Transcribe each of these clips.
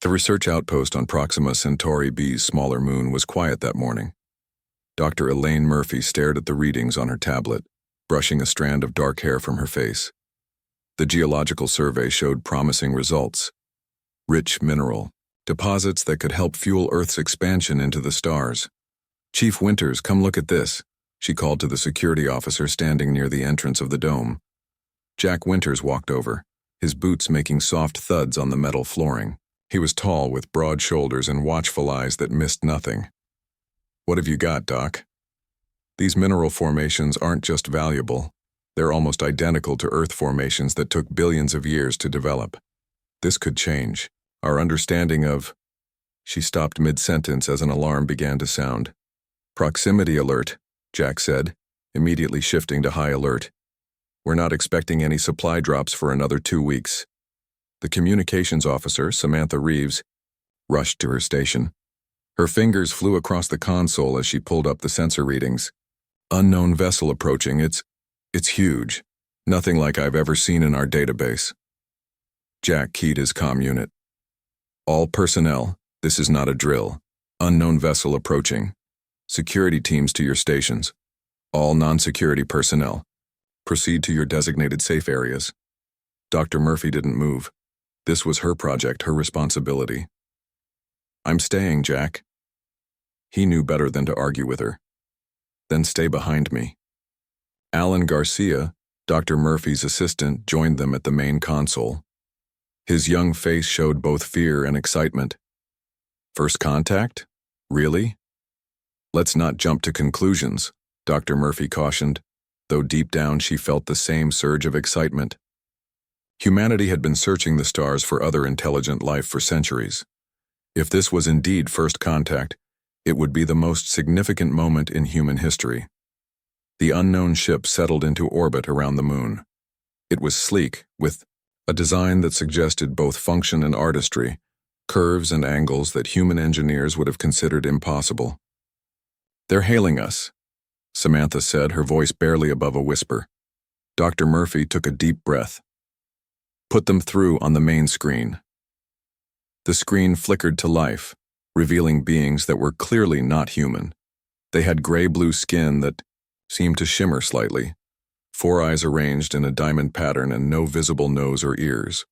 The research outpost on Proxima Centauri B's smaller moon was quiet that morning. Dr. Elaine Murphy stared at the readings on her tablet, brushing a strand of dark hair from her face. The geological survey showed promising results. Rich mineral deposits that could help fuel Earth's expansion into the stars. "Chief Winters, come look at this," she called to the security officer standing near the entrance of the dome. Jack Winters walked over, his boots making soft thuds on the metal flooring. He was tall with broad shoulders and watchful eyes that missed nothing. "What have you got, Doc?" "These mineral formations aren't just valuable. They're almost identical to Earth formations that took billions of years to develop. This could change our understanding of—" She stopped mid-sentence as an alarm began to sound. "Proximity alert," Jack said, immediately shifting to high alert. "We're not expecting any supply drops for another 2 weeks." The communications officer, Samantha Reeves, rushed to her station. Her fingers flew across the console as she pulled up the sensor readings. "Unknown vessel approaching. It's huge. Nothing like I've ever seen in our database." Jack keyed his comm unit. "All personnel, this is not a drill. Unknown vessel approaching. Security teams to your stations. All non-security personnel, proceed to your designated safe areas." Dr. Murphy didn't move. This was her project, her responsibility. "I'm staying, Jack." He knew better than to argue with her. "Then stay behind me." Alan Garcia, Dr. Murphy's assistant, joined them at the main console. His young face showed both fear and excitement. "First contact? Really?" "Let's not jump to conclusions," Dr. Murphy cautioned, though deep down she felt the same surge of excitement. Humanity had been searching the stars for other intelligent life for centuries. If this was indeed first contact, it would be the most significant moment in human history. The unknown ship settled into orbit around the moon. It was sleek, with a design that suggested both function and artistry, curves and angles that human engineers would have considered impossible. "They're hailing us," Samantha said, her voice barely above a whisper. Dr. Murphy took a deep breath. "Put them through on the main screen." The screen flickered to life, revealing beings that were clearly not human. They had gray-blue skin that seemed to shimmer slightly, 4 eyes arranged in a diamond pattern and no visible nose or ears.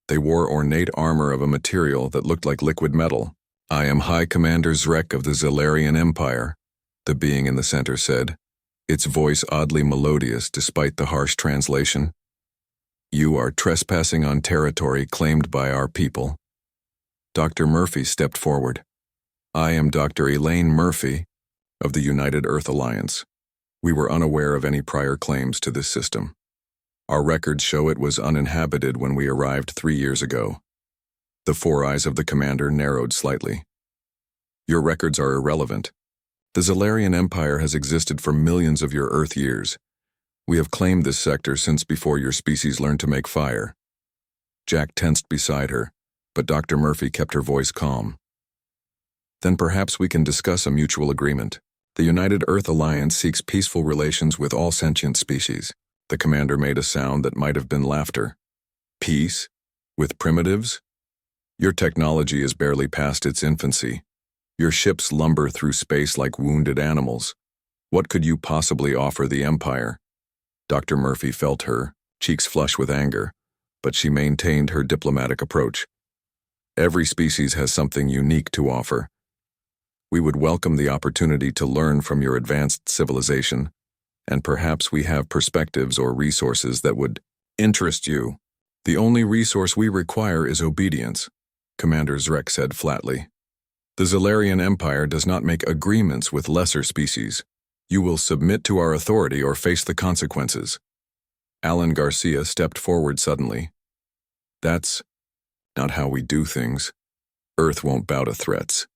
They wore ornate armor of a material that looked like liquid metal. "I am High Commander Zrek of the Zellarian Empire," the being in the center said, its voice oddly melodious despite the harsh translation. "You are trespassing on territory claimed by our people." Dr. Murphy stepped forward. "I am Dr. Elaine Murphy of the United Earth Alliance. We were unaware of any prior claims to this system. Our records show it was uninhabited when we arrived 3 years ago." The 4 eyes of the commander narrowed slightly. "Your records are irrelevant. The Zellarian Empire has existed for millions of your Earth years. We have claimed this sector since before your species learned to make fire." Jack tensed beside her, but Dr. Murphy kept her voice calm. "Then perhaps we can discuss a mutual agreement. The United Earth Alliance seeks peaceful relations with all sentient species." The commander made a sound that might have been laughter. "Peace? With primitives? Your technology is barely past its infancy. Your ships lumber through space like wounded animals. What could you possibly offer the Empire?" Dr. Murphy felt her, cheeks flush with anger, but she maintained her diplomatic approach. "Every species has something unique to offer. We would welcome the opportunity to learn from your advanced civilization, and perhaps we have perspectives or resources that would interest you. The only resource we require is obedience," Commander Zrek said flatly. "The Zellarian Empire does not make agreements with lesser species. You will submit to our authority or face the consequences." Alan Garcia stepped forward suddenly. "That's not how we do things. Earth won't bow to threats."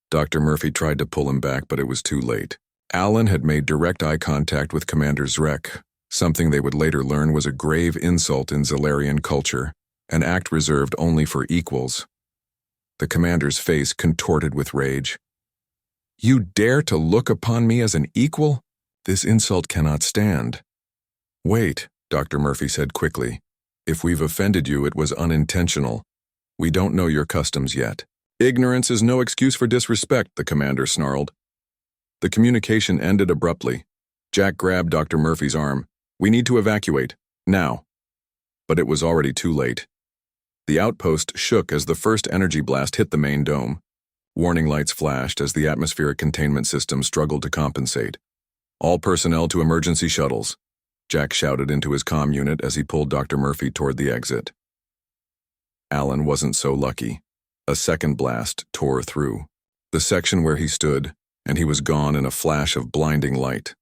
Dr. Murphy tried to pull him back, but it was too late. Alan had made direct eye contact with Commander Zrek, something they would later learn was a grave insult in Zellarian culture, an act reserved only for equals. The commander's face contorted with rage. "You dare to look upon me as an equal? This insult cannot stand." "Wait," Dr. Murphy said quickly. "If we've offended you, it was unintentional. We don't know your customs yet. Ignorance is no excuse for disrespect, the commander snarled. The communication ended abruptly. Jack grabbed Dr. Murphy's arm. We need to evacuate. Now. But it was already too late. The outpost shook as the first energy blast hit the main dome. Warning lights flashed as the atmospheric containment system struggled to compensate. All personnel to emergency shuttles, Jack shouted into his comm unit as he pulled Dr. Murphy toward the exit. Alan wasn't so lucky. A second blast tore through the section where he stood, and he was gone in a flash of blinding light.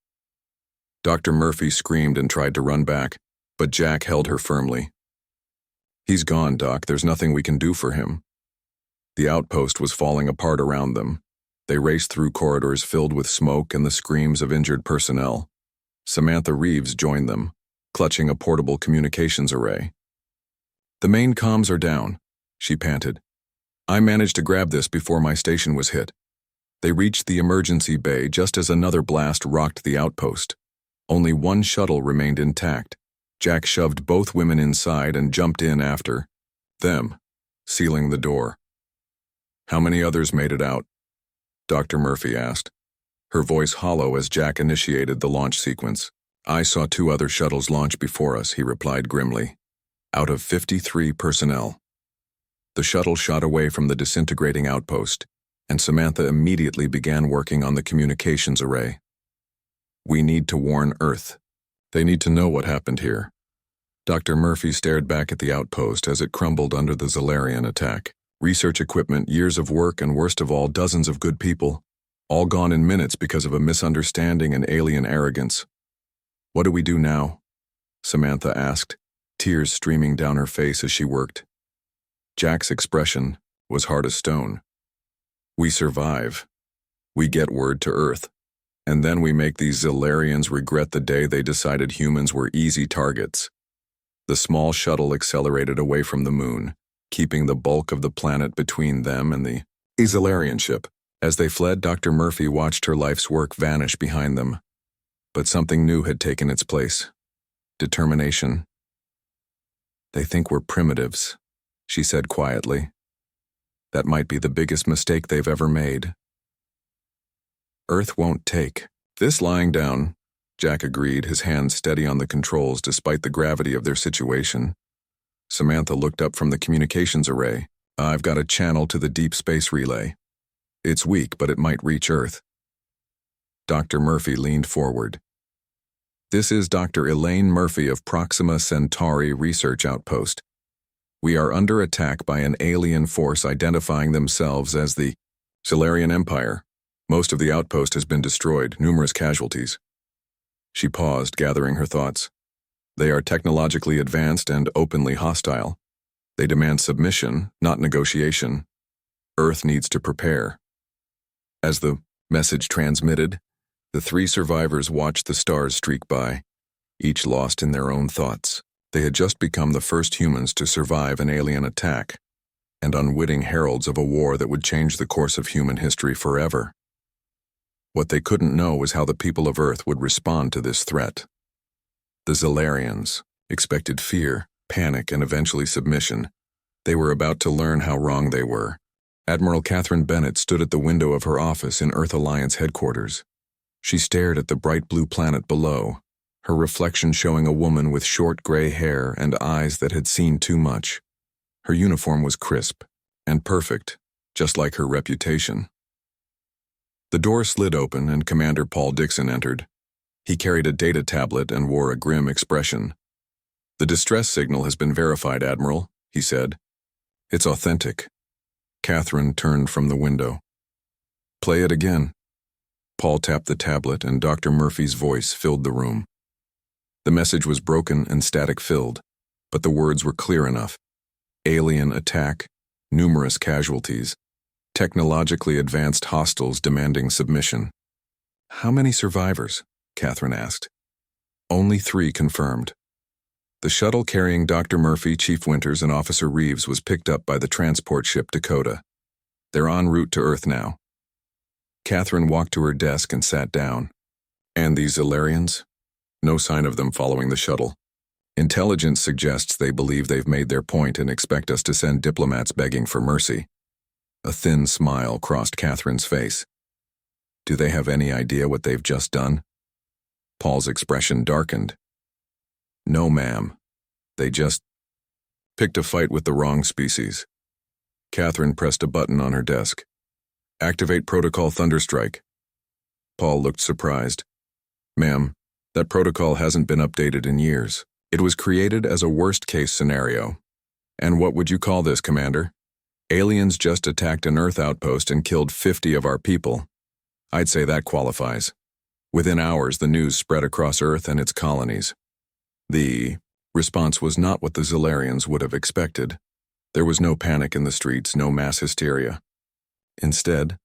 Dr. Murphy screamed and tried to run back, but Jack held her firmly. He's gone, Doc. There's nothing we can do for him. The outpost was falling apart around them. They raced through corridors filled with smoke and the screams of injured personnel. Samantha Reeves joined them, clutching a portable communications array. The main comms are down, she panted. I managed to grab this before my station was hit. They reached the emergency bay just as another blast rocked the outpost. Only one shuttle remained intact. Jack shoved both women inside and jumped in after them, sealing the door. How many others made it out? Dr. Murphy asked, her voice hollow as Jack initiated the launch sequence. I saw 2 other shuttles launch before us, he replied grimly. Out of 53 personnel. The shuttle shot away from the disintegrating outpost, and Samantha immediately began working on the communications array. We need to warn Earth. They need to know what happened here. Dr. Murphy stared back at the outpost as it crumbled under the Zalarian attack. Research equipment, years of work, and worst of all, dozens of good people. All gone in minutes because of a misunderstanding and alien arrogance. What do we do now? Samantha asked, tears streaming down her face as she worked. Jack's expression was hard as stone. We survive. We get word to Earth. And then we make these Zalarians regret the day they decided humans were easy targets. The small shuttle accelerated away from the moon, keeping the bulk of the planet between them and the Zalarian ship. As they fled, Dr. Murphy watched her life's work vanish behind them. But something new had taken its place. Determination. They think we're primitives, she said quietly. That might be the biggest mistake they've ever made. Earth won't take. This lying down, Jack agreed, his hands steady on the controls despite the gravity of their situation. Samantha looked up from the communications array. I've got a channel to the deep space relay. It's weak, but it might reach Earth. Dr. Murphy leaned forward. This is Dr. Elaine Murphy of Proxima Centauri Research Outpost. We are under attack by an alien force identifying themselves as the Solarian Empire. Most of the outpost has been destroyed, numerous casualties. She paused, gathering her thoughts. They are technologically advanced and openly hostile. They demand submission, not negotiation. Earth needs to prepare. As the message transmitted, the 3 survivors watched the stars streak by, each lost in their own thoughts. They had just become the first humans to survive an alien attack, and unwitting heralds of a war that would change the course of human history forever. What they couldn't know was how the people of Earth would respond to this threat. The Zalarians expected fear, panic, and eventually submission. They were about to learn how wrong they were. Admiral Catherine Bennett stood at the window of her office in Earth Alliance headquarters. She stared at the bright blue planet below, her reflection showing a woman with short gray hair and eyes that had seen too much. Her uniform was crisp and perfect, just like her reputation. The door slid open and Commander Paul Dixon entered. He carried a data tablet and wore a grim expression. The distress signal has been verified, Admiral, he said. It's authentic. Catherine turned from the window. Play it again. Paul tapped the tablet and Dr. Murphy's voice filled the room. The message was broken and static-filled, but the words were clear enough. Alien attack, numerous casualties, technologically advanced hostiles demanding submission. How many survivors? Catherine asked. Only 3 confirmed. The shuttle carrying Dr. Murphy, Chief Winters, and Officer Reeves was picked up by the transport ship Dakota. They're en route to Earth now. Catherine walked to her desk and sat down. And these Zalarians? No sign of them following the shuttle. Intelligence suggests they believe they've made their point and expect us to send diplomats begging for mercy. A thin smile crossed Catherine's face. Do they have any idea what they've just done? Paul's expression darkened. No, ma'am. They just picked a fight with the wrong species. Catherine pressed a button on her desk. Activate Protocol Thunderstrike. Paul looked surprised. Ma'am, that protocol hasn't been updated in years. It was created as a worst-case scenario. And what would you call this, Commander? Aliens just attacked an Earth outpost and killed 50 of our people. I'd say that qualifies. Within hours, the news spread across Earth and its colonies. The response was not what the Zolarians would have expected. There was no panic in the streets, no mass hysteria. Instead,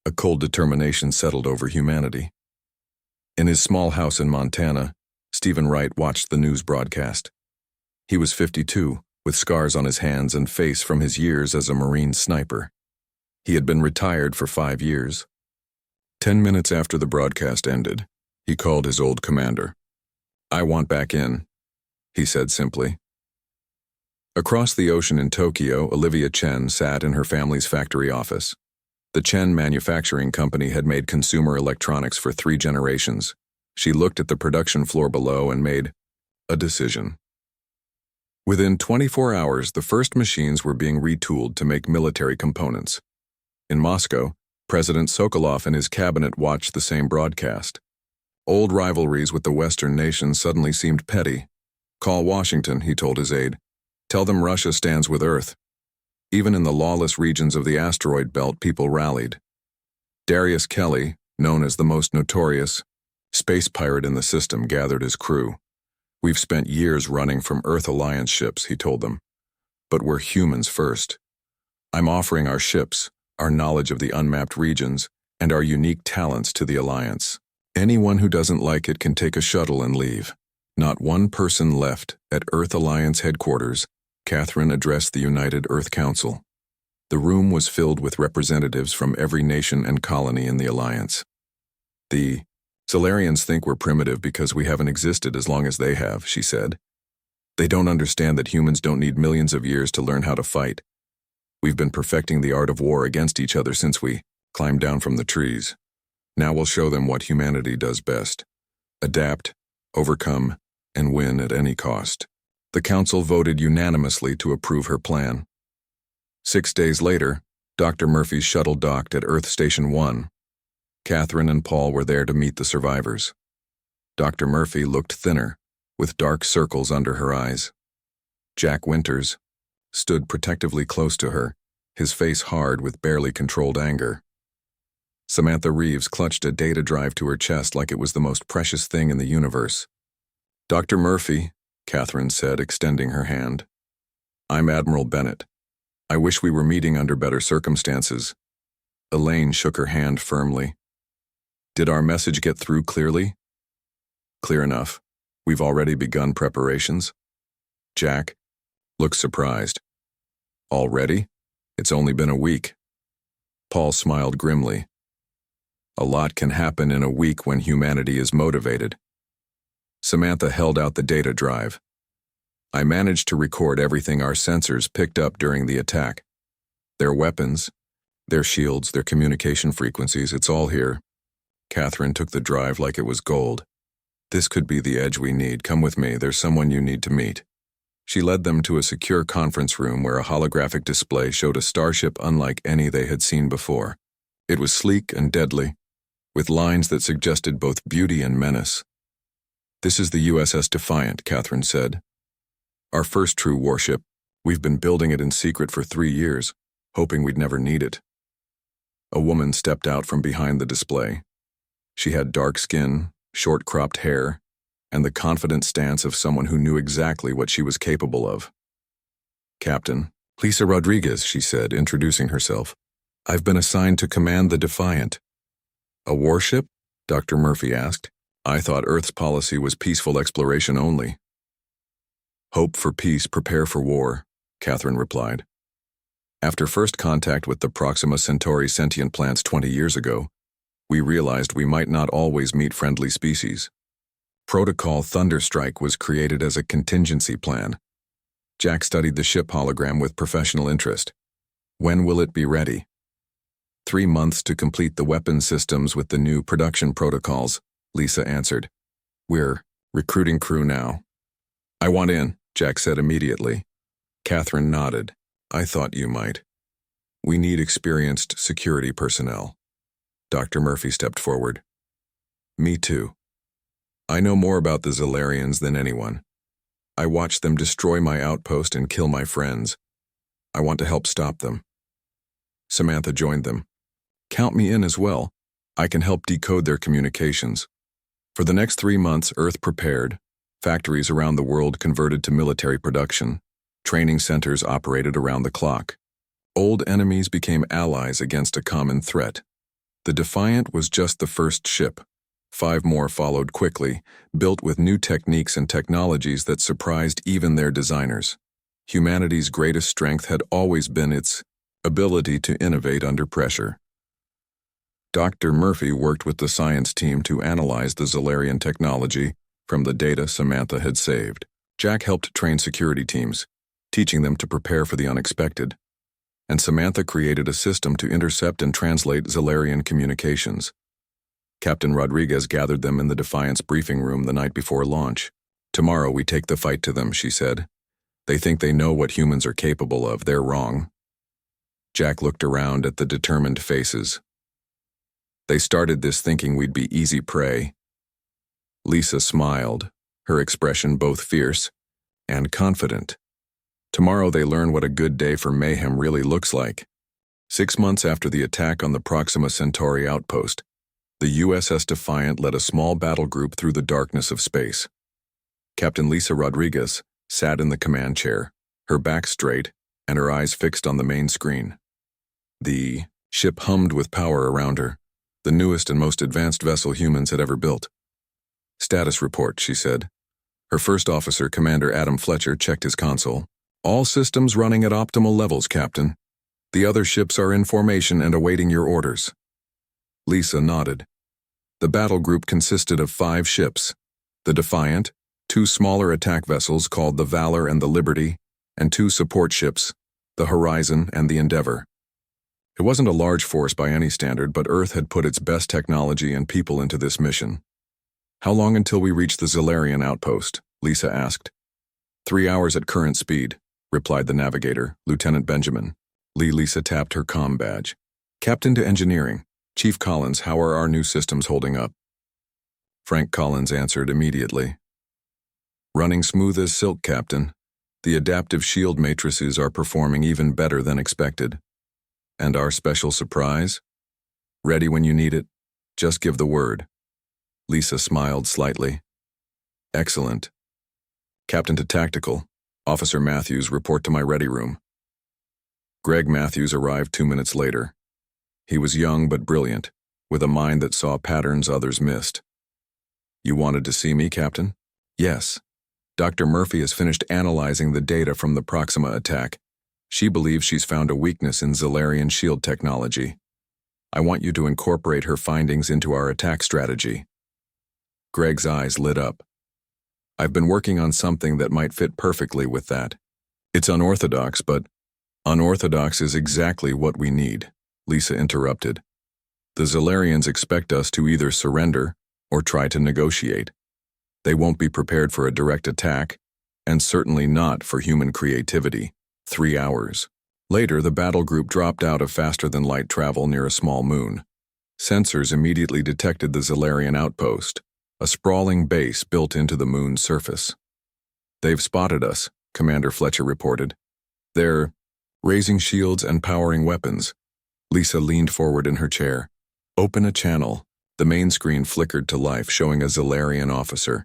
a cold determination settled over humanity. In his small house in Montana, Stephen Wright watched the news broadcast. He was 52, with scars on his hands and face from his years as a Marine sniper. He had been retired for 5 years. 10 minutes after the broadcast ended, he called his old commander. I want back in, he said simply. Across the ocean in Tokyo, Olivia Chen sat in her family's factory office. The Chen Manufacturing Company had made consumer electronics for 3 generations. She looked at the production floor below and made a decision. Within 24 hours, the first machines were being retooled to make military components. In Moscow, President Sokolov and his cabinet watched the same broadcast. Old rivalries with the Western nations suddenly seemed petty. Call Washington, he told his aide. Tell them Russia stands with Earth. Even in the lawless regions of the asteroid belt, people rallied. Darius Kelly, known as the most notorious space pirate in the system, gathered his crew. We've spent years running from Earth Alliance ships, he told them. But we're humans first. I'm offering our ships, our knowledge of the unmapped regions, and our unique talents to the Alliance. Anyone who doesn't like it can take a shuttle and leave. Not one person left at Earth Alliance headquarters. Catherine addressed the United Earth Council. The room was filled with representatives from every nation and colony in the Alliance. The Solarians think we're primitive because we haven't existed as long as they have, she said. They don't understand that humans don't need millions of years to learn how to fight. We've been perfecting the art of war against each other since we climbed down from the trees. Now we'll show them what humanity does best. Adapt, overcome, and win at any cost. The council voted unanimously to approve her plan. 6 days later, Dr. Murphy's shuttle docked at Earth Station 1. Catherine and Paul were there to meet the survivors. Dr. Murphy looked thinner, with dark circles under her eyes. Jack Winters stood protectively close to her, his face hard with barely controlled anger. Samantha Reeves clutched a data drive to her chest like it was the most precious thing in the universe. Dr. Murphy, Catherine said, extending her hand. I'm Admiral Bennett. I wish we were meeting under better circumstances. Elaine shook her hand firmly. Did our message get through clearly? Clear enough. We've already begun preparations. Jack looked surprised. Already? It's only been a week. Paul smiled grimly. A lot can happen in a week when humanity is motivated. Samantha held out the data drive. I managed to record everything our sensors picked up during the attack. Their weapons, their shields, their communication frequencies, it's all here. Catherine took the drive like it was gold. This could be the edge we need. Come with me, there's someone you need to meet. She led them to a secure conference room where a holographic display showed a starship unlike any they had seen before. It was sleek and deadly, with lines that suggested both beauty and menace. This is the USS Defiant, Catherine said. Our first true warship. We've been building it in secret for 3 years, hoping we'd never need it. A woman stepped out from behind the display. She had dark skin, short-cropped hair, and the confident stance of someone who knew exactly what she was capable of. Captain, Lisa Rodriguez, she said, introducing herself. I've been assigned to command the Defiant. A warship? Dr. Murphy asked. I thought Earth's policy was peaceful exploration only. Hope for peace, prepare for war, Catherine replied. After first contact with the Proxima Centauri sentient plants 20 years ago, we realized we might not always meet friendly species. Protocol Thunderstrike was created as a contingency plan. Jack studied the ship hologram with professional interest. When will it be ready? 3 months to complete the weapon systems with the new production protocols, Lisa answered. We're recruiting crew now. I want in, Jack said immediately. Catherine nodded. I thought you might. We need experienced security personnel. Dr. Murphy stepped forward. Me too. I know more about the Zolarians than anyone. I watched them destroy my outpost and kill my friends. I want to help stop them. Samantha joined them. Count me in as well. I can help decode their communications. For the next 3 months, Earth prepared. Factories around the world converted to military production. Training centers operated around the clock. Old enemies became allies against a common threat. The Defiant was just the first ship. 5 more followed quickly, built with new techniques and technologies that surprised even their designers. Humanity's greatest strength had always been its ability to innovate under pressure. Dr. Murphy worked with the science team to analyze the Zolarian technology from the data Samantha had saved. Jack helped train security teams, teaching them to prepare for the unexpected. And Samantha created a system to intercept and translate Zolarian communications. Captain Rodriguez gathered them in the Defiance briefing room the night before launch. Tomorrow we take the fight to them, she said. They think they know what humans are capable of. They're wrong. Jack looked around at the determined faces. They started this thinking we'd be easy prey. Lisa smiled, her expression both fierce and confident. Tomorrow they learn what a good day for mayhem really looks like. 6 months after the attack on the Proxima Centauri outpost, the USS Defiant led a small battle group through the darkness of space. Captain Lisa Rodriguez sat in the command chair, her back straight and her eyes fixed on the main screen. The ship hummed with power around her, the newest and most advanced vessel humans had ever built. Status report, she said. Her first officer, Commander Adam Fletcher, checked his console. All systems running at optimal levels, Captain. The other ships are in formation and awaiting your orders. Lisa nodded. The battle group consisted of 5 ships, the Defiant, 2 smaller attack vessels called the Valor and the Liberty, and 2 support ships, the Horizon and the Endeavor. It wasn't a large force by any standard, but Earth had put its best technology and people into this mission. How long until we reach the Zolarian outpost? Lisa asked. 3 hours at current speed, replied the navigator, Lieutenant Benjamin. Lisa tapped her comm badge. Captain to Engineering. Chief Collins, how are our new systems holding up? Frank Collins answered immediately. Running smooth as silk, Captain. The adaptive shield matrices are performing even better than expected. And our special surprise? Ready when you need it. Just give the word. Lisa smiled slightly. Excellent. Captain to Tactical. Officer Matthews, report to my ready room. Greg Matthews arrived 2 minutes later. He was young but brilliant, with a mind that saw patterns others missed. You wanted to see me, Captain? Yes. Dr. Murphy has finished analyzing the data from the Proxima attack. She believes she's found a weakness in Zolarian shield technology. I want you to incorporate her findings into our attack strategy. Greg's eyes lit up. I've been working on something that might fit perfectly with that. It's unorthodox, but unorthodox is exactly what we need, Lisa interrupted. The Zolarians expect us to either surrender or try to negotiate. They won't be prepared for a direct attack, and certainly not for human creativity. 3 hours. Later, the battle group dropped out of faster-than-light travel near a small moon. Sensors immediately detected the Zolarian outpost, a sprawling base built into the moon's surface. They've spotted us, Commander Fletcher reported. They're raising shields and powering weapons. Lisa leaned forward in her chair. Open a channel. The main screen flickered to life, showing a Zolarian officer.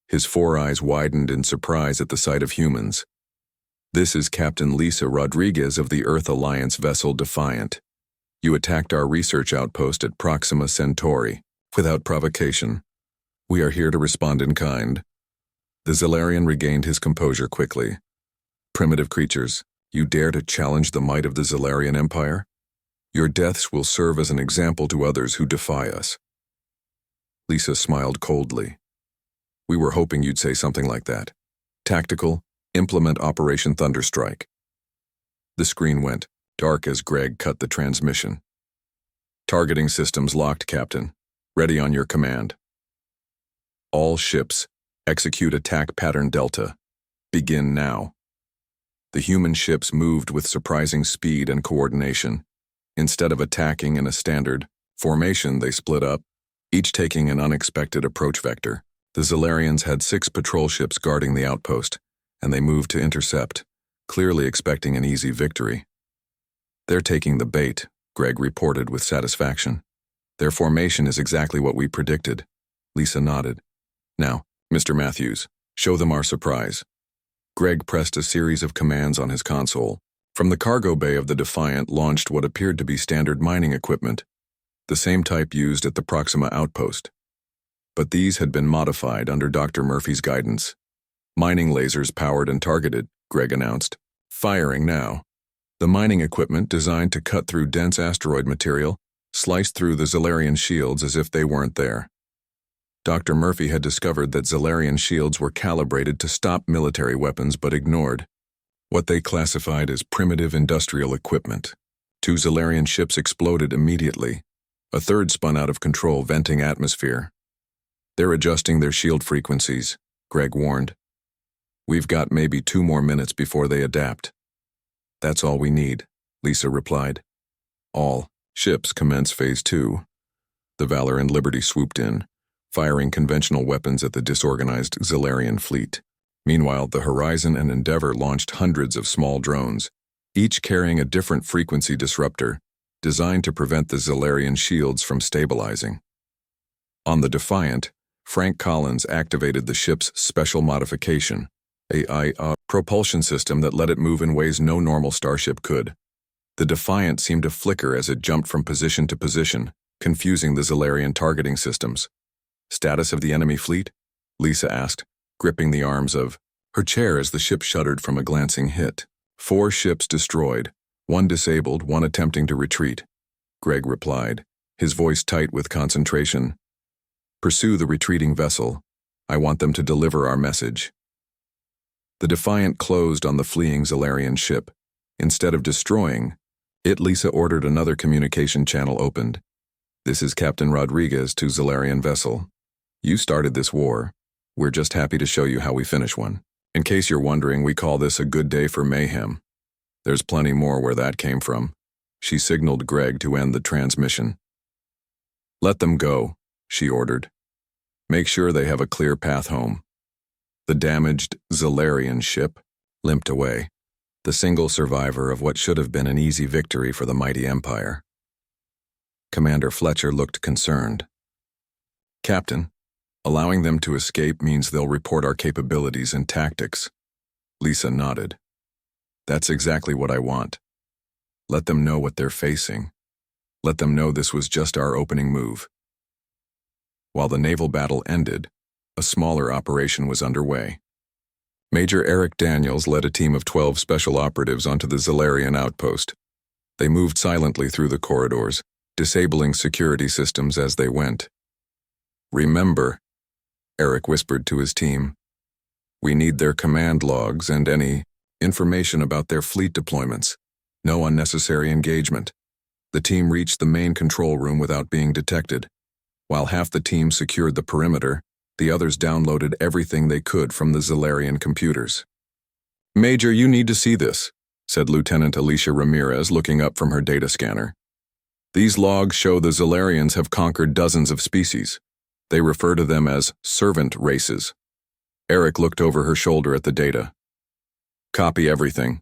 His 4 eyes widened in surprise at the sight of humans. This is Captain Lisa Rodriguez of the Earth Alliance vessel Defiant. You attacked our research outpost at Proxima Centauri, without provocation. We are here to respond in kind. The Zolarian regained his composure quickly. Primitive creatures, you dare to challenge the might of the Zolarian Empire? Your deaths will serve as an example to others who defy us. Lisa smiled coldly. We were hoping you'd say something like that. Tactical, implement Operation Thunderstrike. The screen went dark as Greg cut the transmission. Targeting systems locked, Captain. Ready on your command. All ships, execute attack pattern Delta. Begin now. The human ships moved with surprising speed and coordination. Instead of attacking in a standard formation, they split up, each taking an unexpected approach vector. The Zalarians had 6 patrol ships guarding the outpost, and they moved to intercept, clearly expecting an easy victory. They're taking the bait, Greg reported with satisfaction. Their formation is exactly what we predicted. Lisa nodded. Now, Mr. Matthews, show them our surprise. Greg pressed a series of commands on his console. From the cargo bay of the Defiant launched what appeared to be standard mining equipment, the same type used at the Proxima outpost. But these had been modified under Dr. Murphy's guidance. Mining lasers powered and targeted, Greg announced. Firing now. The mining equipment, designed to cut through dense asteroid material, sliced through the Zalarian shields as if they weren't there. Dr. Murphy had discovered that Zalarian shields were calibrated to stop military weapons but ignored what they classified as primitive industrial equipment. 2 Zalarian ships exploded immediately. A third spun out of control, venting atmosphere. They're adjusting their shield frequencies, Greg warned. We've got maybe 2 more minutes before they adapt. That's all we need, Lisa replied. All ships commence Phase 2. The Valor and Liberty swooped in, firing conventional weapons at the disorganized Zalarian fleet. Meanwhile, the Horizon and Endeavor launched hundreds of small drones, each carrying a different frequency disruptor, designed to prevent the Zalarian shields from stabilizing. On the Defiant, Frank Collins activated the ship's special modification, a propulsion system that let it move in ways no normal starship could. The Defiant seemed to flicker as it jumped from position to position, confusing the Zalarian targeting systems. Status of the enemy fleet? Lisa asked, gripping the arms of her chair as the ship shuddered from a glancing hit. 4 ships destroyed, 1 disabled, 1 attempting to retreat. Greg replied, his voice tight with concentration. Pursue the retreating vessel. I want them to deliver our message. The Defiant closed on the fleeing Zalarian ship. Instead of destroying it, Lisa ordered another communication channel opened. This is Captain Rodriguez to Zalarian vessel. You started this war. We're just happy to show you how we finish one. In case you're wondering, we call this a good day for mayhem. There's plenty more where that came from. She signaled Greg to end the transmission. Let them go, she ordered. Make sure they have a clear path home. The damaged Zalarian ship limped away, the single survivor of what should have been an easy victory for the mighty Empire. Commander Fletcher looked concerned. Captain, allowing them to escape means they'll report our capabilities and tactics. Lisa nodded. That's exactly what I want. Let them know what they're facing. Let them know this was just our opening move. While the naval battle ended, a smaller operation was underway. Major Eric Daniels led a team of 12 special operatives onto the Zalarian outpost. They moved silently through the corridors, disabling security systems as they went. Remember, Eric whispered to his team, we need their command logs and any information about their fleet deployments. No unnecessary engagement. The team reached the main control room without being detected. While half the team secured the perimeter, the others downloaded everything they could from the Zalarian computers. Major, you need to see this, said Lieutenant Alicia Ramirez, looking up from her data scanner. These logs show the Zalarians have conquered dozens of species. They refer to them as servant races. Eric looked over her shoulder at the data. Copy everything.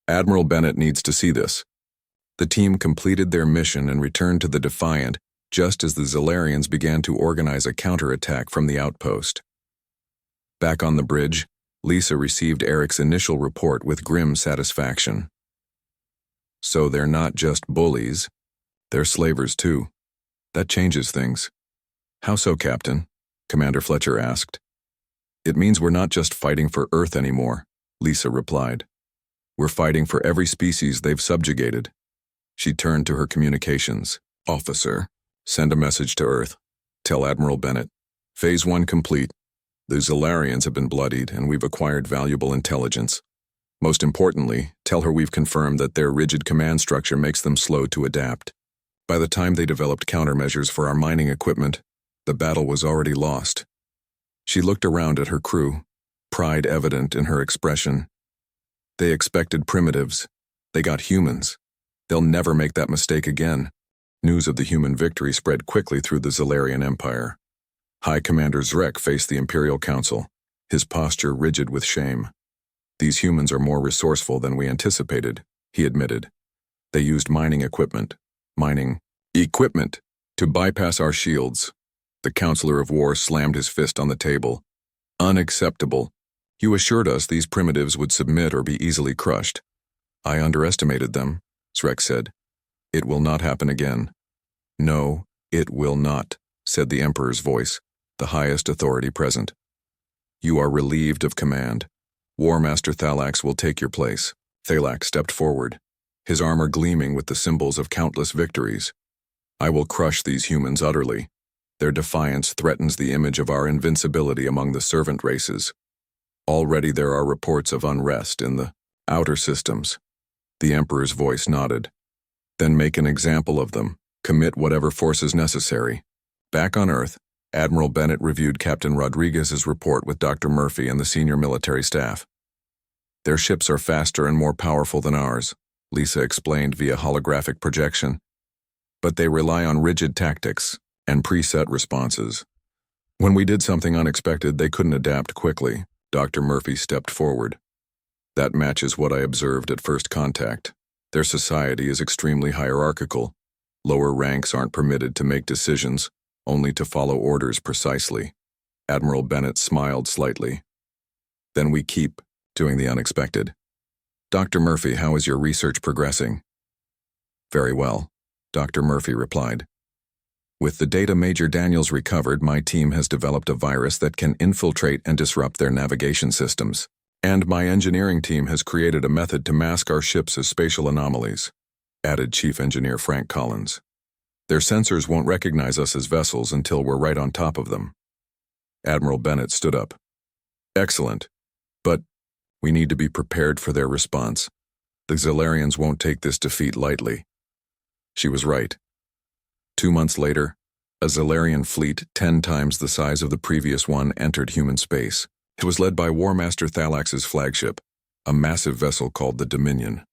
Admiral Bennett needs to see this. The team completed their mission and returned to the Defiant just as the Zalarians began to organize a counterattack from the outpost. Back on the bridge, Lisa received Eric's initial report with grim satisfaction. So they're not just bullies, they're slavers too. That changes things. How so, Captain? Commander Fletcher asked. It means we're not just fighting for Earth anymore, Lisa replied. We're fighting for every species they've subjugated. She turned to her communications. Officer, send a message to Earth. Tell Admiral Bennett. Phase 1 complete. The Zalarians have been bloodied, and we've acquired valuable intelligence. Most importantly, tell her we've confirmed that their rigid command structure makes them slow to adapt. By the time they developed countermeasures for our mining equipment, the battle was already lost. She looked around at her crew, pride evident in her expression. They expected primitives. They got humans. They'll never make that mistake again. News of the human victory spread quickly through the Zalarian Empire. High Commander Zrek faced the Imperial Council, his posture rigid with shame. These humans are more resourceful than we anticipated, he admitted. They used mining equipment, to bypass our shields. The Counselor of War slammed his fist on the table. Unacceptable. You assured us these primitives would submit or be easily crushed. I underestimated them, Zrek said. It will not happen again. No, it will not, said the Emperor's voice, the highest authority present. You are relieved of command. War Master Thalax will take your place. Thalax stepped forward, his armor gleaming with the symbols of countless victories. I will crush these humans utterly. Their defiance threatens the image of our invincibility among the servant races. Already there are reports of unrest in the outer systems. The Emperor's voice nodded. Then make an example of them. Commit whatever force is necessary. Back on Earth, Admiral Bennett reviewed Captain Rodriguez's report with Dr. Murphy and the senior military staff. Their ships are faster and more powerful than ours, Lisa explained via holographic projection. But they rely on rigid tactics and preset responses. When we did something unexpected, they couldn't adapt quickly. Dr. Murphy stepped forward. That matches what I observed at first contact. Their society is extremely hierarchical. Lower ranks aren't permitted to make decisions, only to follow orders precisely. Admiral Bennett smiled slightly. Then we keep doing the unexpected. Dr. Murphy, how is your research progressing? Very well, Dr. Murphy replied. With the data Major Daniels recovered, my team has developed a virus that can infiltrate and disrupt their navigation systems. And my engineering team has created a method to mask our ships as spatial anomalies, added Chief Engineer Frank Collins. Their sensors won't recognize us as vessels until we're right on top of them. Admiral Bennett stood up. Excellent. But we need to be prepared for their response. The Zalarians won't take this defeat lightly. She was right. 2 months later, a Zalarian fleet 10 times the size of the previous one entered human space. It was led by War Master Thalax's flagship, a massive vessel called the Dominion.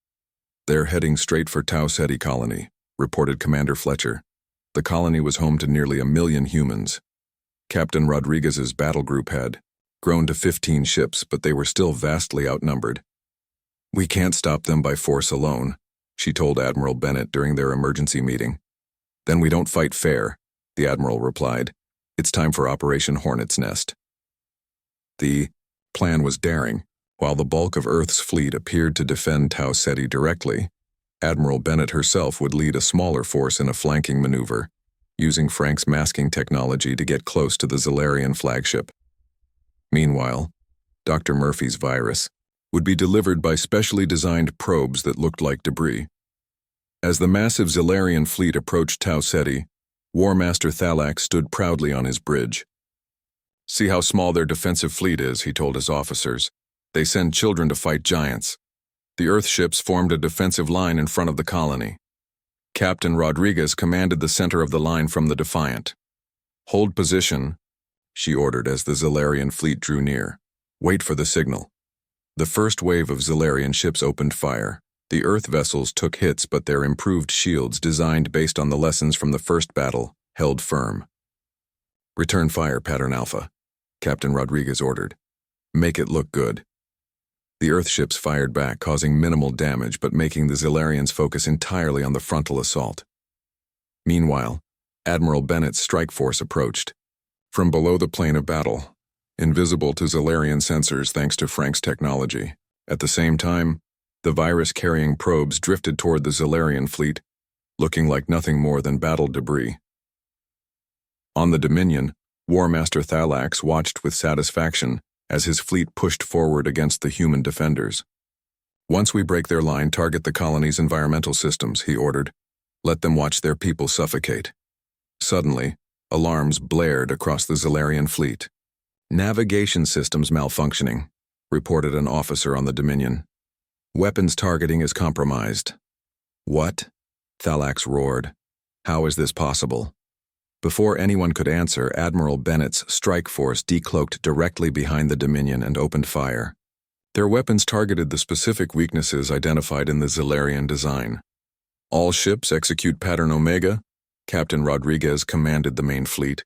They're heading straight for Tau Ceti colony, reported Commander Fletcher. The colony was home to nearly 1 million humans. Captain Rodriguez's battle group had grown to 15 ships, but they were still vastly outnumbered. We can't stop them by force alone, she told Admiral Bennett during their emergency meeting. Then we don't fight fair, the Admiral replied. It's time for Operation Hornet's Nest. The plan was daring. While the bulk of Earth's fleet appeared to defend Tau Ceti directly, Admiral Bennett herself would lead a smaller force in a flanking maneuver, using Frank's masking technology to get close to the Zalarian flagship. Meanwhile, Dr. Murphy's virus would be delivered by specially designed probes that looked like debris. As the massive Zalarian fleet approached Tau Ceti, War Master Thalax stood proudly on his bridge. See how small their defensive fleet is, he told his officers. They send children to fight giants. The Earth ships formed a defensive line in front of the colony. Captain Rodriguez commanded the center of the line from the Defiant. Hold position, she ordered as the Zalarian fleet drew near. Wait for the signal. The first wave of Zalarian ships opened fire. The Earth vessels took hits, but their improved shields, designed based on the lessons from the first battle, held firm. Return fire, Pattern Alpha, Captain Rodriguez ordered. Make it look good. The Earth ships fired back, causing minimal damage but making the Zalarians focus entirely on the frontal assault. Meanwhile, Admiral Bennett's strike force approached. From below the plane of battle, invisible to Zalarian sensors thanks to Frank's technology. At the same time, the virus-carrying probes drifted toward the Zalarian fleet, looking like nothing more than battle debris. On the Dominion, War Master Thalax watched with satisfaction as his fleet pushed forward against the human defenders. Once we break their line, target the colony's environmental systems, he ordered. Let them watch their people suffocate. Suddenly, alarms blared across the Zalarian fleet. Navigation systems malfunctioning, reported an officer on the Dominion. Weapons targeting is compromised. What? Thalax roared. How is this possible? Before anyone could answer, Admiral Bennett's strike force decloaked directly behind the Dominion and opened fire. Their weapons targeted the specific weaknesses identified in the Zilarian design. All ships execute Pattern Omega, Captain Rodriguez commanded the main fleet.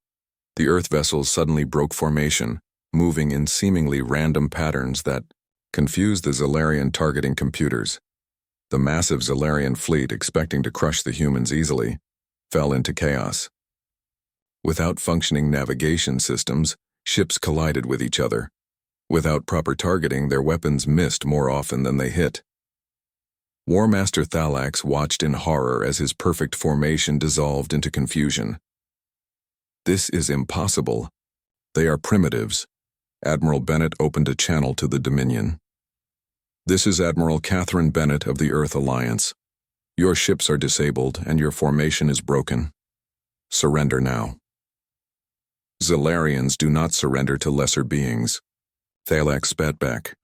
The Earth vessels suddenly broke formation, moving in seemingly random patterns that confused the Zilarian targeting computers. The massive Zilarian fleet, expecting to crush the humans easily, fell into chaos. Without functioning navigation systems, ships collided with each other. Without proper targeting, their weapons missed more often than they hit. War Master Thalax watched in horror as his perfect formation dissolved into confusion. This is impossible. They are primitives. Admiral Bennett opened a channel to the Dominion. This is Admiral Catherine Bennett of the Earth Alliance. Your ships are disabled and your formation is broken. Surrender now. Zilarians do not surrender to lesser beings. Thalax spat back.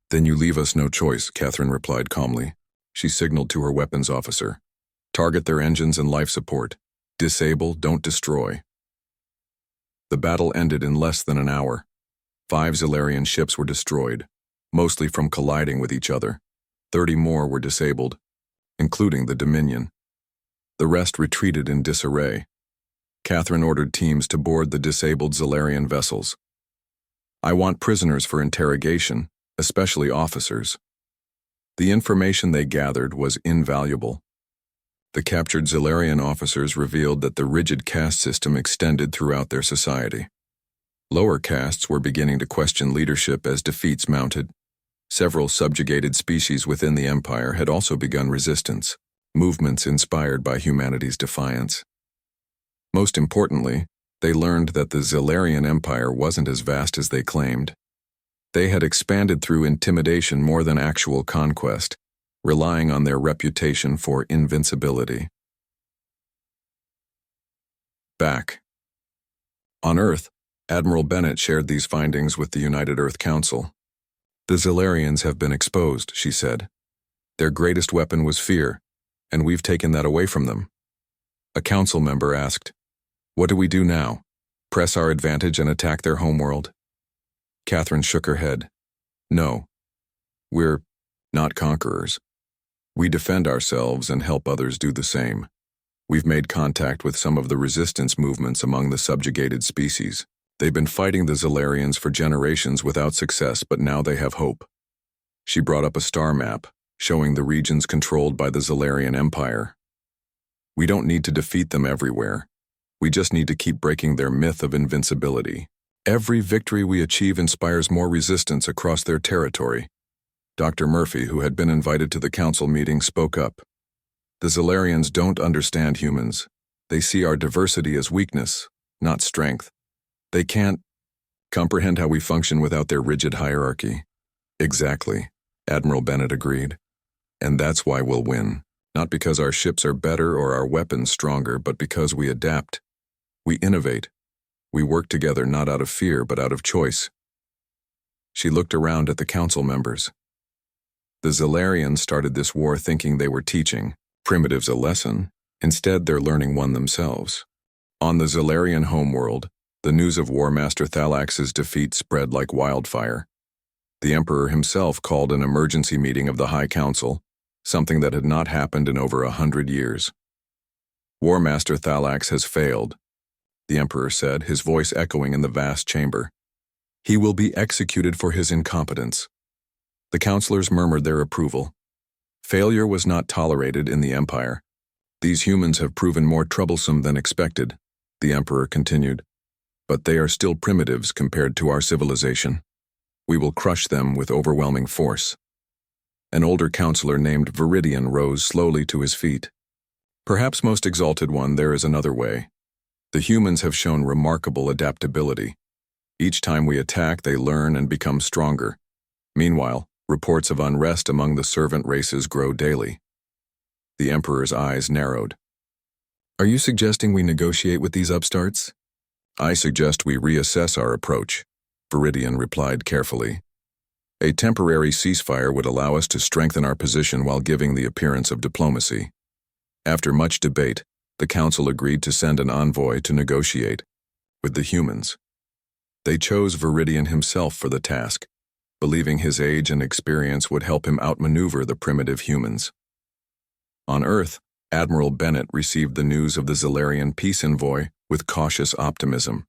Then you leave us no choice, Catherine replied calmly. She signaled to her weapons officer. Target their engines and life support. Disable, don't destroy. The battle ended in less than an hour. 5 Zilarian ships were destroyed, mostly from colliding with each other. 30 more were disabled, including the Dominion. The rest retreated in disarray. Catherine ordered teams to board the disabled Zilarian vessels. I want prisoners for interrogation, especially officers. The information they gathered was invaluable. The captured Zilarian officers revealed that the rigid caste system extended throughout their society. Lower castes were beginning to question leadership as defeats mounted. Several subjugated species within the empire had also begun resistance, movements inspired by humanity's defiance. Most importantly, they learned that the Zilarian Empire wasn't as vast as they claimed. They had expanded through intimidation more than actual conquest, relying on their reputation for invincibility. Back. On Earth, Admiral Bennett shared these findings with the United Earth Council. The Zilarians have been exposed, she said. Their greatest weapon was fear, and we've taken that away from them. A council member asked, "What do we do now? Press our advantage and attack their homeworld?" Catherine shook her head. No. We're not conquerors. We defend ourselves and help others do the same. We've made contact with some of the resistance movements among the subjugated species. They've been fighting the Zilarians for generations without success, but now they have hope. She brought up a star map, showing the regions controlled by the Zilarian Empire. We don't need to defeat them everywhere. We just need to keep breaking their myth of invincibility. Every victory we achieve inspires more resistance across their territory. Dr. Murphy, who had been invited to the council meeting, spoke up. The Zilarians don't understand humans. They see our diversity as weakness, not strength. They can't comprehend how we function without their rigid hierarchy. Exactly, Admiral Bennett agreed. And that's why we'll win. Not because our ships are better or our weapons stronger, but because we adapt. We innovate. We work together not out of fear, but out of choice. She looked around at the council members. The Zilarians started this war thinking they were teaching primitives a lesson. Instead, they're learning one themselves. On the Zilarian homeworld, the news of War Master Thalax's defeat spread like wildfire. The Emperor himself called an emergency meeting of the High Council, something that had not happened in over 100 years. War Master Thalax has failed, the Emperor said, his voice echoing in the vast chamber. He will be executed for his incompetence. The councillors murmured their approval. Failure was not tolerated in the Empire. These humans have proven more troublesome than expected, the Emperor continued. But they are still primitives compared to our civilization. We will crush them with overwhelming force. An older councillor named Viridian rose slowly to his feet. Perhaps most exalted one, there is another way. The humans have shown remarkable adaptability. Each time we attack, they learn and become stronger. Meanwhile, reports of unrest among the servant races grow daily. The Emperor's eyes narrowed. Are you suggesting we negotiate with these upstarts? I suggest we reassess our approach. Viridian replied carefully. A temporary ceasefire would allow us to strengthen our position while giving the appearance of diplomacy. After much debate, the Council agreed to send an envoy to negotiate with the humans. They chose Viridian himself for the task, believing his age and experience would help him outmaneuver the primitive humans. On Earth, Admiral Bennett received the news of the Zalarian peace envoy with cautious optimism.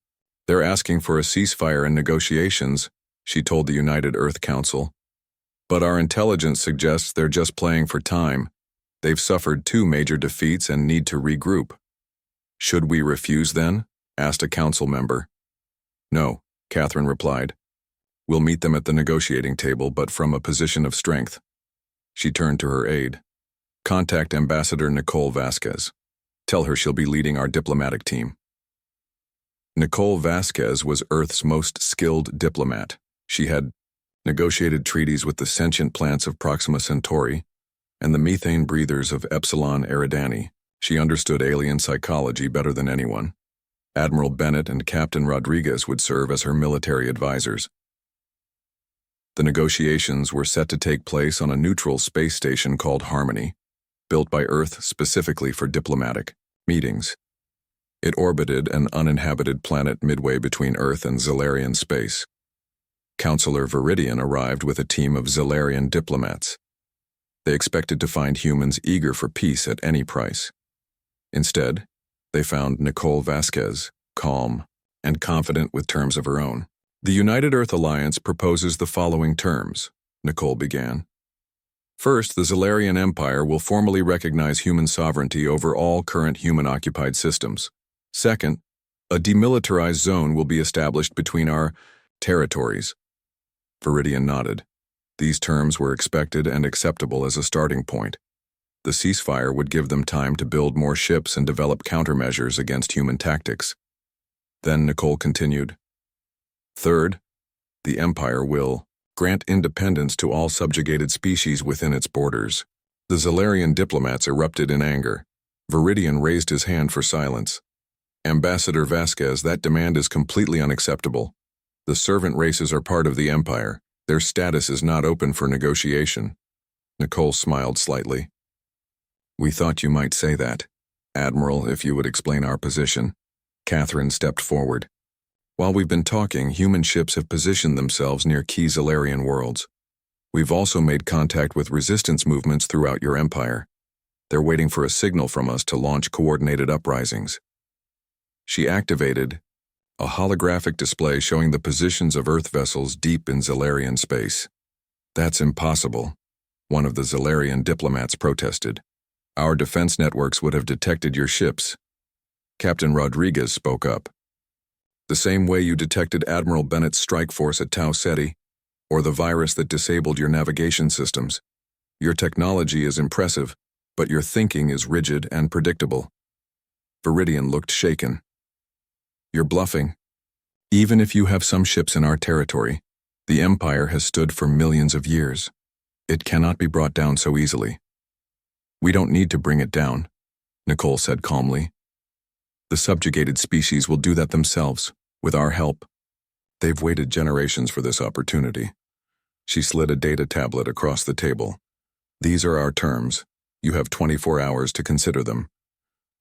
They're asking for a ceasefire and negotiations, she told the United Earth Council. But our intelligence suggests they're just playing for time. They've suffered 2 major defeats and need to regroup. Should we refuse then? Asked a council member. No, Catherine replied. We'll meet them at the negotiating table, but from a position of strength. She turned to her aide. Contact Ambassador Nicole Vasquez. Tell her she'll be leading our diplomatic team. Nicole Vasquez was Earth's most skilled diplomat. She had negotiated treaties with the sentient plants of Proxima Centauri and the methane breathers of Epsilon Eridani. She understood alien psychology better than anyone. Admiral Bennett and Captain Rodriguez would serve as her military advisors. The negotiations were set to take place on a neutral space station called Harmony, built by Earth specifically for diplomatic meetings. It orbited an uninhabited planet midway between Earth and Zalarian space. Counselor Viridian arrived with a team of Zalarian diplomats. They expected to find humans eager for peace at any price. Instead, they found Nicole Vasquez, calm and confident with terms of her own. The United Earth Alliance proposes the following terms, Nicole began. First, the Zalarian Empire will formally recognize human sovereignty over all current human-occupied systems. Second, a demilitarized zone will be established between our territories. Viridian nodded. These terms were expected and acceptable as a starting point. The ceasefire would give them time to build more ships and develop countermeasures against human tactics. Then Nicole continued. Third, the Empire will grant independence to all subjugated species within its borders. The Zalarian diplomats erupted in anger. Viridian raised his hand for silence. Ambassador Vasquez, that demand is completely unacceptable. The servant races are part of the Empire. Their status is not open for negotiation. Nicole smiled slightly. We thought you might say that, Admiral, if you would explain our position. Catherine stepped forward. While we've been talking, human ships have positioned themselves near key Zalarian worlds. We've also made contact with resistance movements throughout your empire. They're waiting for a signal from us to launch coordinated uprisings. She activated a holographic display showing the positions of Earth vessels deep in Zalarian space. That's impossible, one of the Zalarian diplomats protested. Our defense networks would have detected your ships. Captain Rodriguez spoke up. The same way you detected Admiral Bennett's strike force at Tau Ceti, or the virus that disabled your navigation systems. Your technology is impressive, but your thinking is rigid and predictable. Viridian looked shaken. You're bluffing. Even if you have some ships in our territory, the Empire has stood for millions of years. It cannot be brought down so easily. We don't need to bring it down, Nicole said calmly. The subjugated species will do that themselves, with our help. They've waited generations for this opportunity. She slid a data tablet across the table. These are our terms. You have 24 hours to consider them.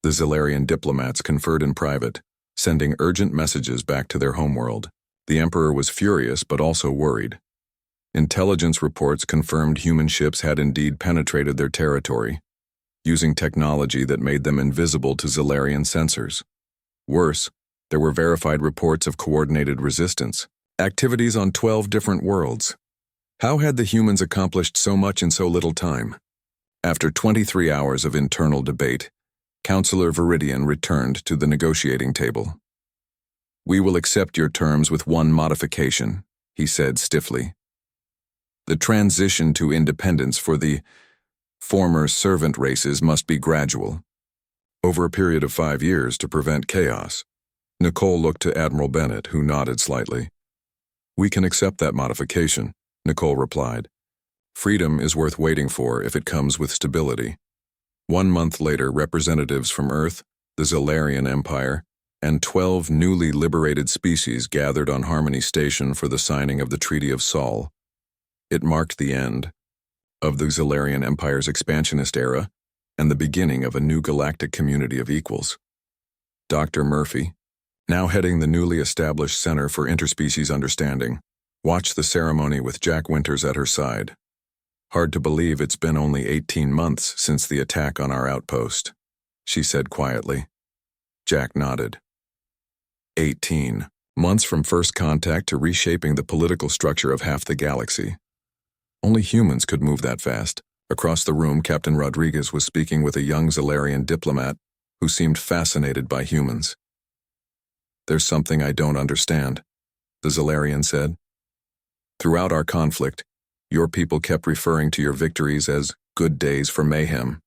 The Zalarian diplomats conferred in private, sending urgent messages back to their homeworld. The Emperor was furious but also worried. Intelligence reports confirmed human ships had indeed penetrated their territory, using technology that made them invisible to Zalarian sensors. Worse, there were verified reports of coordinated resistance, activities on 12 different worlds. How had the humans accomplished so much in so little time? After 23 hours of internal debate, Counselor Viridian returned to the negotiating table. We will accept your terms with one modification, he said stiffly. The transition to independence for the former servant races must be gradual, over a period of 5 years to prevent chaos. Nicole looked to Admiral Bennett, who nodded slightly. We can accept that modification, Nicole replied. Freedom is worth waiting for if it comes with stability. 1 month later, representatives from Earth, the Zalarian Empire, and 12 newly liberated species gathered on Harmony Station for the signing of the Treaty of Sol. It marked the end of the Zalarian Empire's expansionist era and the beginning of a new galactic community of equals. Dr. Murphy, now heading the newly established Center for Interspecies Understanding, watched the ceremony with Jack Winters at her side. "Hard to believe it's been only 18 months since the attack on our outpost," she said quietly. Jack nodded. 18 months from first contact to reshaping the political structure of half the galaxy. Only humans could move that fast. Across the room, Captain Rodriguez was speaking with a young Zalarian diplomat who seemed fascinated by humans. "There's something I don't understand," the Zalarian said. "Throughout our conflict, your people kept referring to your victories as good days for mayhem.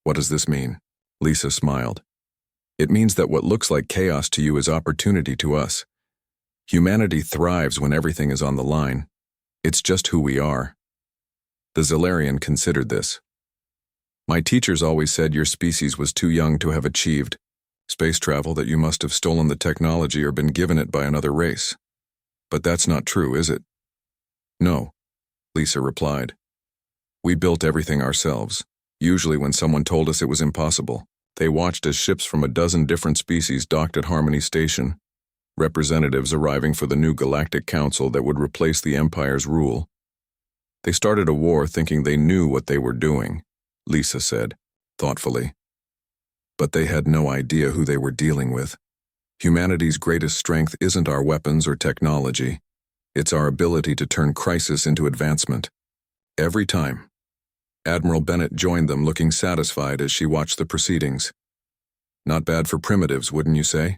What does this mean?" Lisa smiled. "It means that what looks like chaos to you is opportunity to us. Humanity thrives when everything is on the line. It's just who we are." The Zalarian considered this. "My teachers always said your species was too young to have achieved space travel, that you must have stolen the technology or been given it by another race. But that's not true, is it?" "No," Lisa replied. "We built everything ourselves. Usually when someone told us it was impossible, they watched as ships from a dozen different species docked at Harmony Station, representatives arriving for the new Galactic Council that would replace the Empire's rule. They started a war thinking they knew what they were doing," Lisa said, thoughtfully. "But they had no idea who they were dealing with. Humanity's greatest strength isn't our weapons or technology. It's our ability to turn crisis into advancement. Every time." Admiral Bennett joined them, looking satisfied as she watched the proceedings. "Not bad for primitives, wouldn't you say?"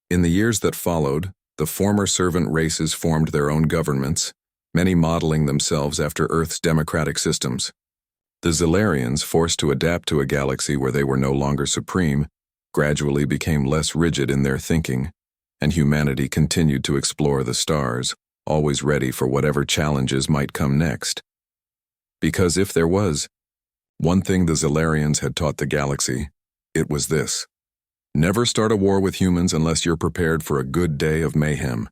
In the years that followed, the former servant races formed their own governments, many modeling themselves after Earth's democratic systems. The Zalarians, forced to adapt to a galaxy where they were no longer supreme, gradually became less rigid in their thinking, and humanity continued to explore the stars, always ready for whatever challenges might come next. Because if there was one thing the Zalarians had taught the galaxy, it was this: never start a war with humans unless you're prepared for a good day of mayhem.